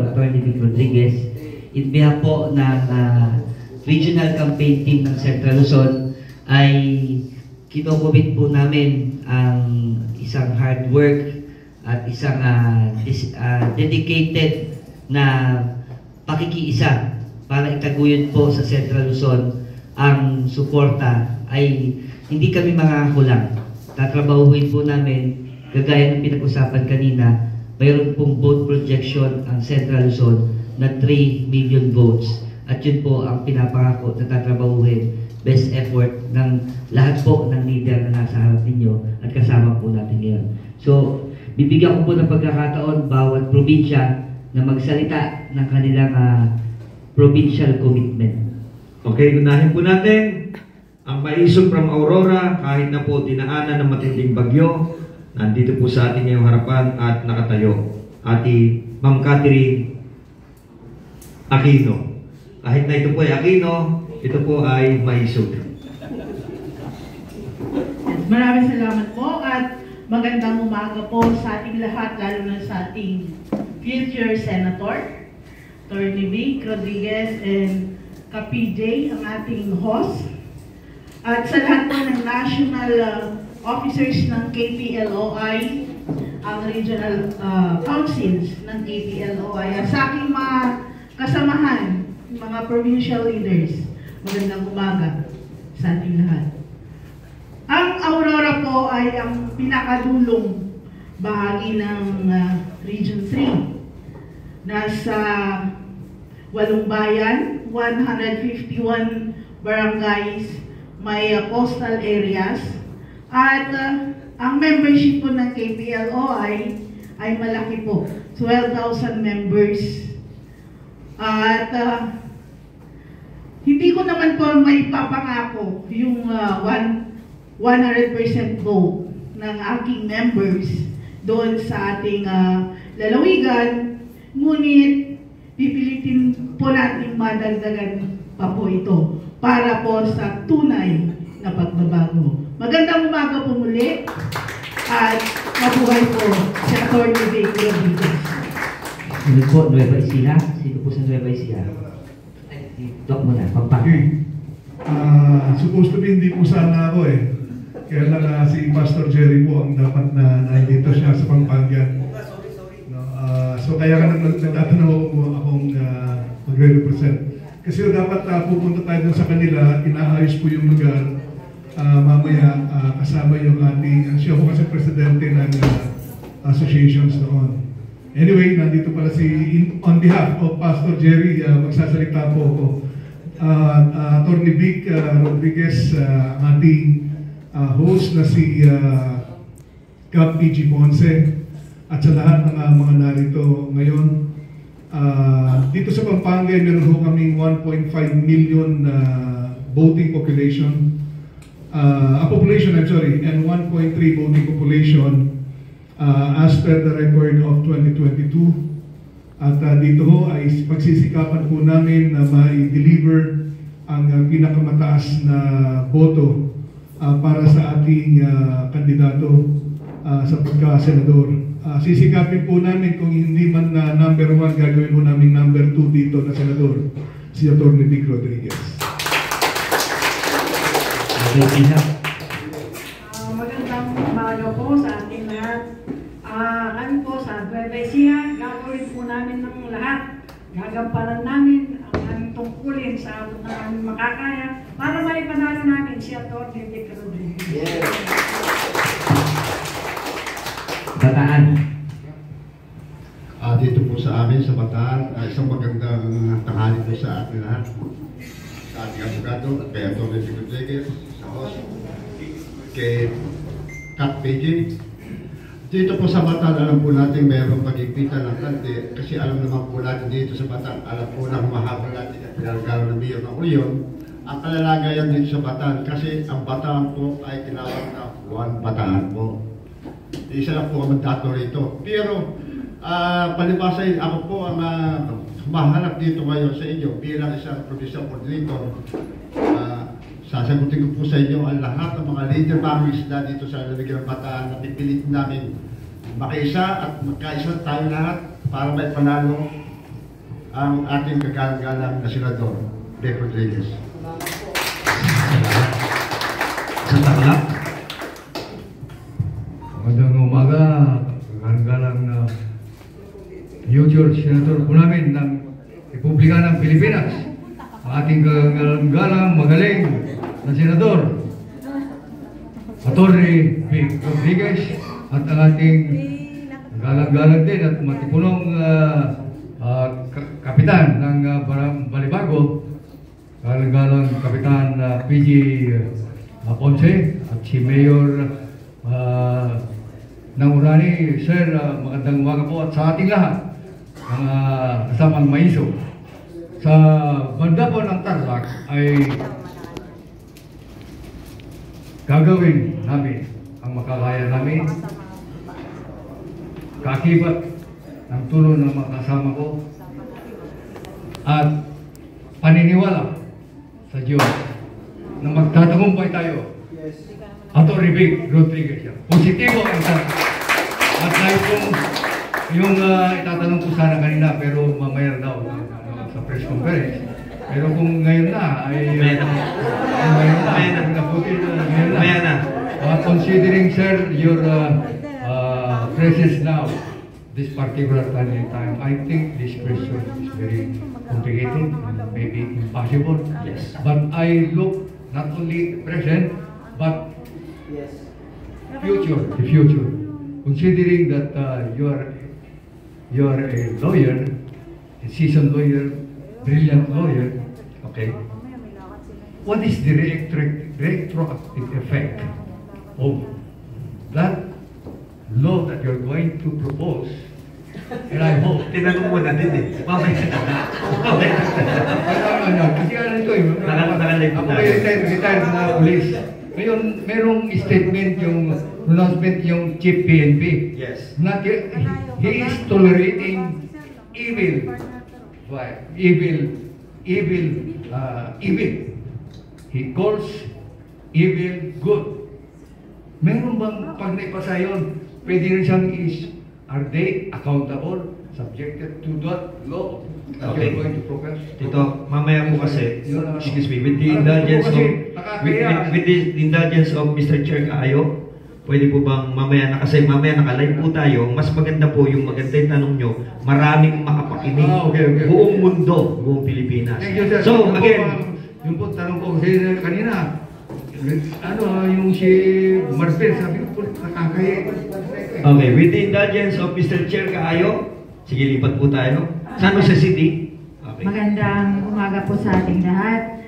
Attorney Vic Rodriguez, in behalf po ng regional campaign team ng Central Luzon ay kinocommit po namin ang isang hard work at isang dedicated na pakikiisa para itaguyod po sa Central Luzon ang suporta. Ay hindi kami mga kulang. Tatrabahuin po namin, kagaya ng pinag-usapan kanina, mayroon pong vote projection ang Central Luzon na 3 million votes. At yun po ang pinapangako na tatrabahuin, best effort ng lahat po ng leader na nasa harap ninyo at kasama po natin ngayon. So, bibigyan ko po ng pagkakataon bawat probinsya na magsalita ng kanilang provincial commitment. Okay, unahin po natin ang Maisog from Aurora, kahit na po dinaanan ng matinding bagyo, nandito po sa ating ngayong harapan at nakatayo. Ati Ma'am Catherine Aquino. Kahit na ito po ay Aquino, ito po ay Maisog. Maraming salamat po at magandang umaga po sa ating lahat, lalo na sa ating future Senator, Attorney Vic Rodriguez and Ka-PJ, ang ating host. At sa lahat po ng national officers ng KPLOI, ang regional councils ng KPLOI, at sa aking mga kasamahan, mga provincial leaders, magandang umaga sa ating lahat. Ang Aurora po ay ang pinakadulong bahagi ng Region 3. Nasa 8 bayan, 151 barangays, may coastal areas, at ang membership po ng KPLOI ay malaki po, 12,000 members. At hindi ko naman po may papangako yung 100% vote ng aking members doon sa ating lalawigan, ngunit pipilitin po natin madagdagan pa po ito para po sa tunay na pagbabago. Magandang umaga po muli at mabuhay po si Attorney Vic Rodriguez. Sino po, Nueva Ecija? Sino po sa Nueva Ecija? Dok muna, pampakay. Supposed to be hindi po sana ako eh. Kaya lang si Pastor Jerry po ang dapat na nandito siya sa Pampanga. No, so kaya ka nagtatanong po akong magre-represent. Kasi dapat pupunta tayo sa kanila, inaayos po yung lugar. Mamaya kasama yung ating, siya po kasi presidente ng associations noon. Anyway, nandito pala on behalf of Pastor Jerry, magsasalita po ako. Attorney Vic Rodriguez, ating host na si Ka-PJ Ponce, at sa lahat ng mga narito ngayon. Dito sa Pampanga, meron ho kaming 1.5 million voting population. And 1.3 voting population as per the record of 2022. At dito ho ay pagsisikapan po namin na ma-deliver ang pinakamataas na boto para sa ating kandidato sa pagka-senador. Sisikapin po namin kung hindi man na number 1, gagawin po namin number 2 dito na senador, si Attorney Vic Rodriguez. Magandang umaga po sa ating lahat. Kami po sa Nueva Ecija, gagawin po namin ng lahat. Gagampanan namin ang aming tungkulin sa abot ng aming makakaya para maipanalo namin si Attorney Vic Rodriguez. Yeah. Bataan. Dito po sa amin sa Bataan, isang magandang tanghali po sa ating lahat. Sa ating abogado, kay Attorney Vic Rodriguez, sa host, kay Ka-PJ. Dito po sa Bataan, alam po natin mayroong pagigpitan ng kante kasi alam naman po natin dito sa Bataan, alam po na humahaba natin at pinagkaro ng Mayor ng Ulyon. Ang kalalagayan dito sa Bataan kasi ang Bataan po ay tinawag na One Bataan po. Isa lang po ang mandato rito. Pero palibasa ako po ang humahanap dito ngayon sa inyo bilang isang provincial coordinator. Sasagutin ko po sa inyo ang lahat ng mga leader families na dito sa lalawigan ng Bataan na pipilit namin makiisa at magkaisa tayo lahat para may panalo ang ating kagalang-galang na Senador, Vic Rodriguez. Isang taklak. Magandang umaga, kagalang-galang na future Senator po namin ng Republika ng Pilipinas. Ang ating kagalang-galang magaling na Senador, Atty. Vic Rodriguez, at ang ating galang-galang din at matipunong kapitan ng Balibago, galang-galang kapitan PG Ponce at si Mayor ng Urani. Sir, magandang umaga po at sa ating lahat ng kasamang maiso. Sa banda po ng Tarlac ay gagawin namin ang makakaya namin, kakibat ng tulong ng mga kasama ko at paniniwala sa Diyos na magtatagumpay tayo. Atty. Vic Rodriguez. Positibo ang sa at kahit yung itatanong ko sana kanina pero mamaya daw sa press conference. Pero kung ngayon na ay Mamaya na. Considering, sir, your presence now, this particular time, I think this question is very complicated, maybe impossible. Yes. But I look not only present, but the future. Considering that you are a lawyer, a seasoned lawyer, brilliant lawyer, okay? What is the retroactive effect of that law that you're going to propose? And I hope. Tinanong mo na din eh. Mamaya na. Kasi ano ito eh. Nakalive Ako na. may retired na police. Ngayon, merong statement yung pronouncement yung Chief PNP. Yes. Na he is tolerating evil. Why? Evil. He calls evil good. Meron bang pag naipasa yun, pwede rin siyang are they accountable, subjected to that law that Okay. you're going to propose? Tito, mamaya po kasi, excuse me, with the indulgence of Mr. Chair Kaayo, pwede po bang mamaya na, kasi mamaya naka-live po tayo, mas maganda po yung maganda yung tanong nyo, maraming makapakinig, Okay. buong mundo, buong Pilipinas. Thank you, sir. So, again, yung po tanong ko kasi kanina, yung si Marvel, sabi ko po, nakakaya. okay, with the indulgence of Mr. Chair Kaayo, sige, lipat po tayo. San Jose City. Okay. Magandang umaga po sa ating lahat.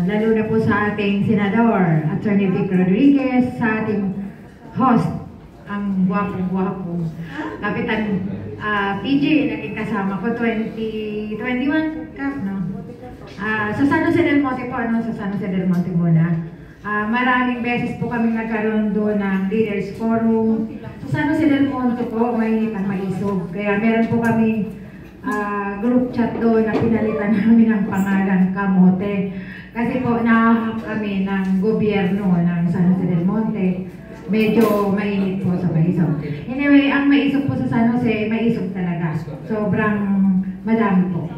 Lalo na po sa ating Senador, Atty. Vic Rodriguez, sa ating host, ang guwapo-guwapo, Kapitan PG, naging kasama ko 2021 Cup, no? Sa San Jose del Monte po, sa San Jose del Monte muna. Maraming beses po kami nagkaroon doon ng Leaders Forum. Sa San Jose del Monte po, may maisog. Kaya meron po kami group chat doon na pinalitan namin ang pangalan Kamote. Kasi po nahahap kami ng gobyerno ng San Jose del Monte. Medyo mainit po sa maisog. Anyway, ang maisog po sa San Jose, maisog talaga. Sobrang madami po.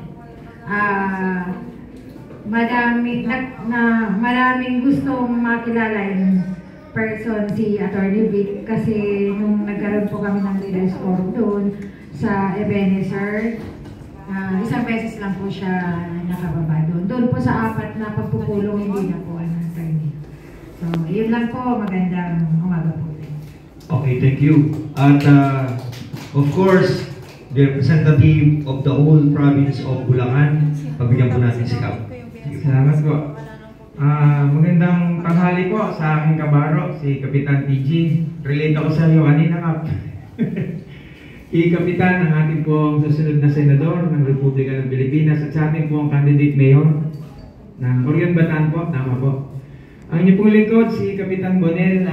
Maraming gustong makilala yung person si Atty. Vic kasi nung nagkaroon po kami ng Leaders Forum doon sa Ebenezer, isang beses lang po siya nakababa doon. Doon po sa 4 na pagpupulong, hindi na po attorney. So, yun lang po. Magandang umaga po. Okay, thank you. At of course, the representative of the whole province of Bulacan, pabigyan po natin si Kap. Salamat po. Magandang tanghali po sa aking kabaro, si Kapitan PG. Relate ako sa iyo kanina, Kap. Kapitan, ang ating pong susunod na senador ng Republika ng Pilipinas at sa ating pong candidate mayor ng Corian Bataan po, tama po. Ang inyong pong lingkod, si Kapitan Bonel,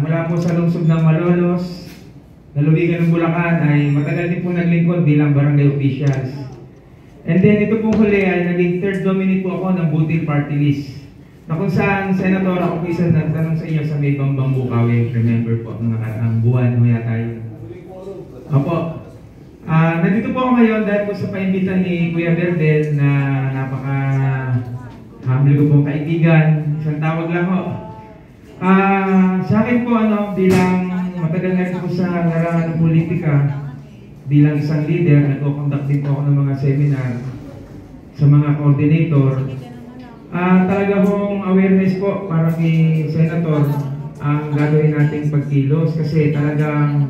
mula po sa lungsod ng Malolos, Lalawigan ng Bulacan, ay matagal din po naglingkod bilang barangay officials. And then ito pong huli ay naging third nominee po ako ng Butil Party List. Na kung saan, Senator, ako po isa nagtanong sa inyo sa may Bambang Bukawi, remember po, ng nakaraang buwan, o yata yun. Opo. Nandito po ako ngayon dahil po sa paimbitan ni Kuya Berdel na napaka-humble ko pong kaibigan. Isang tawag lang ho. Sa akin po, bilang matagal na rin po sa larangan ng politika, bilang isang leader, nagko-conduct din po ako ng mga seminar sa mga coordinator. Talaga pong awareness po para kay Senator ang gagawin nating pagkilos kasi talagang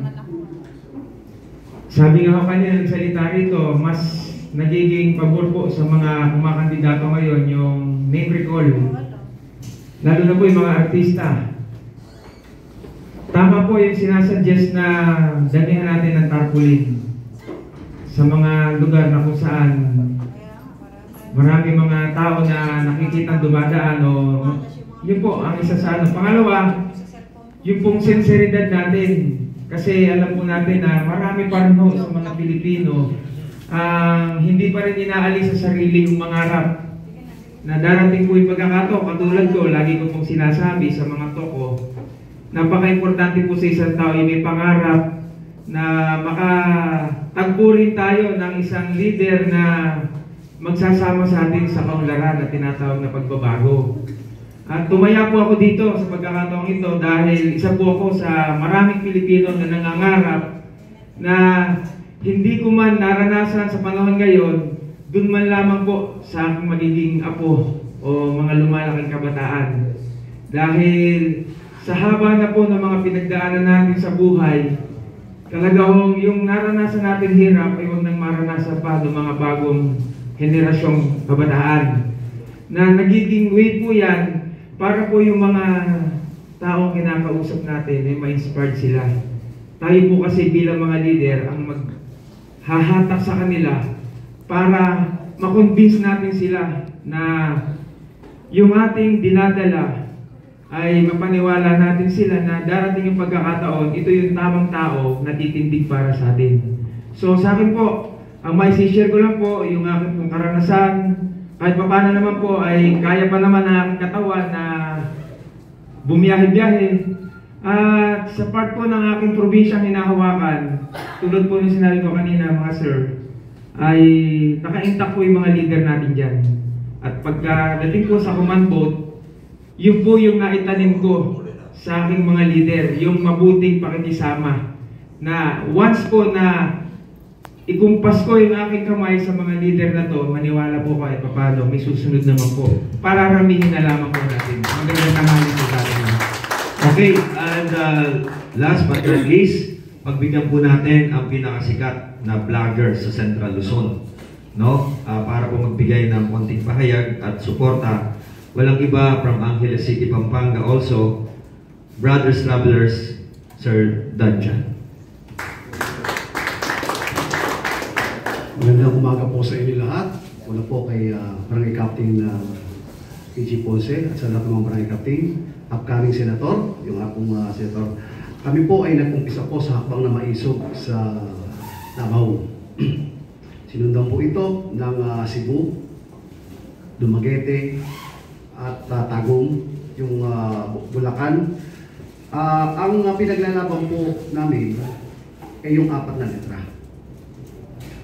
sabi nga ko kanina nagsalita rito, mas nagiging pabor po sa mga kumakandidato ngayon yung name recall. Lalo na po yung mga artista. Tama po yung sinasuggest na damihan natin ng tarpaulin sa mga lugar na kung saan maraming mga tao na nakikitang dumadaan o yun po ang isa sa Pangalawa, yung pong sinseridad natin. Kasi alam po natin na marami pa rin sa mga Pilipino hindi pa rin inaalis sa sarili yung mangarap na darating po yung pagkakataon. Katulad ko, lagi ko pong sinasabi sa mga toko, napaka-importante po sa isang tao yung may pangarap na makatagpo rin tayo ng isang leader na magsasama sa atin sa kaunlaran na tinatawag na pagbabago. At tumaya po ako dito sa pagkakataong ito dahil isa po ako sa maraming Pilipino na nangangarap na hindi ko man naranasan sa panahon ngayon, dun man lamang po sa aking magiging apo o mga lumalaking kabataan. Dahil sa haba na po ng mga pinagdaanan natin sa buhay, talagang yung naranasan natin hirap ay huwag nang maranasan pa ng mga bagong henerasyong kabataan. Na nagiging way po yan para po yung mga taong kinakausap natin ay ma-inspired sila. Tayo po kasi bilang mga leader ang maghahatak sa kanila para makonvince natin sila na yung ating dinadala ay mapaniwala natin sila na darating yung pagkakataon, ito yung tamang tao na titindig para sa atin. So sa akin po, ang may share ko lang po yung aking pong karanasan. Kahit pa paano naman po ay kaya pa naman na aking katawan na bumiyahe-biyahe. At sa part po ng aking probinsyang hinahawakan, tulad po ng sinabi ko kanina mga sir, ay naka-intact po yung mga leader natin dyan. At pagdating po sa command boat, yun po yung naitanim ko sa aking mga leader, yung mabuting pakikisama. Na once po na ikumpas ko yung aking kamay sa mga leader na to, maniwala po kahit papalo, may susunod naman po. Pararamihin na lamang po natin. Magandang tanghali po sa atin. Okay, and last but not least, pagbigyan po natin ang pinakasikat na vlogger sa Central Luzon. No? Para po magbigay ng konting pahayag at suporta. Walang iba from Angeles City, Pampanga also, Brothers Travelers, Sir Danjan. Magandang umaga po sa inyo lahat. Una po kay Barangay Captain PG Ponce at sa lahat ng mga Barangay Captain, upcoming Senator, yung akong Senator. Kami po ay nag-umpisa po sa hakbang na maisog sa Davao. Sinundan po ito ng Cebu, Dumaguete, at Tagum, yung Bulacan. Ang pinaglalaban po namin ay yung 4 na letra.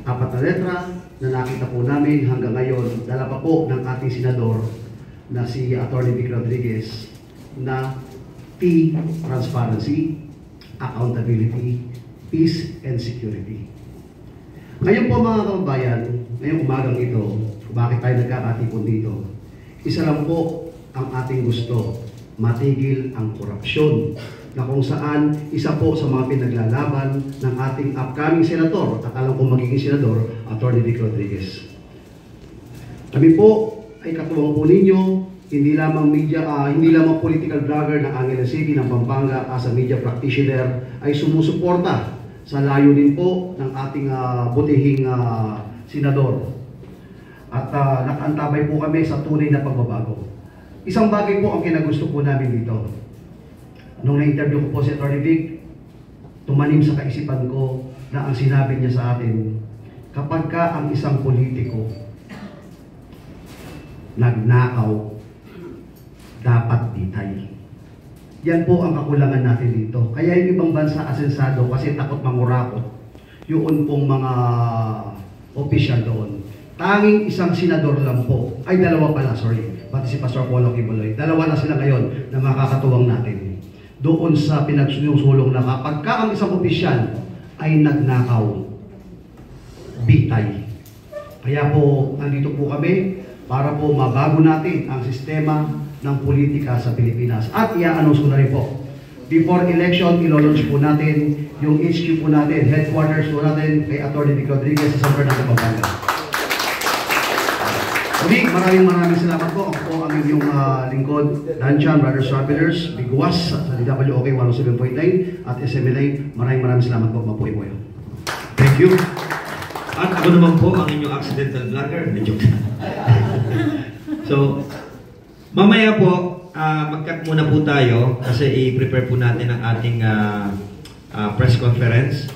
4 na letra na nakita po namin hanggang ngayon, dala pa po ng ating senador na si Atty. Vic Rodriguez na T, Transparency, Accountability, Peace and Security. Ngayon po mga kababayan, ngayong umagang ito, bakit tayo nagkakatipon dito? Isa lang po ang ating gusto, matigil ang korupsyon na kung saan isa po sa mga pinaglalaban ng ating upcoming senator at alam kong magiging senador, Atty. Vic Rodriguez. Kami po ay katuwang po ninyo, hindi lamang political vlogger ng Angeles City, ng Pampanga, as a media practitioner ay sumusuporta sa layunin po ng ating butihing senador. At nakaantabay po kami sa tunay na pagbabago. Isang bagay po ang kinagusto po namin dito. Nung na-interview ko po si Atty. Vic, tumanim sa kaisipan ko na ang sinabi niya sa atin, kapag ka ang isang politiko nagnakaw, dapat ditay. Yan po ang kakulangan natin dito. Kaya yung ibang bansa asensado kasi takot mangurakot. yun pong mga opisyal doon. Tanging isang senador lang po, ay dalawa pala, sorry, pati si Pastor Polo Kibuloy. Dalawa na sila ngayon na makakatuwang natin. Doon sa pinagsusulong na kapag ang isang opisyal ay nagnakaw, bitay. Kaya po, nandito po kami para po mabago natin ang sistema ng politika sa Pilipinas. At i-announce ko na rin po, before election, ilo-launch po natin yung HQ po natin, headquarters po natin kay Atty. Vic Rodriguez sa San Fernando, Pampanga. Muli, maraming salamat po. Ako po ang inyong lingkod, Danchan, Brothers Travelers, Biguas, sa DWOK 107.9 at SMLA. Maraming salamat po. Mabuhay po yun. Thank you. At ako naman po ang inyong accidental vlogger. Joke. So, mamaya po, mag-cut muna po tayo kasi i-prepare po natin ang ating press conference.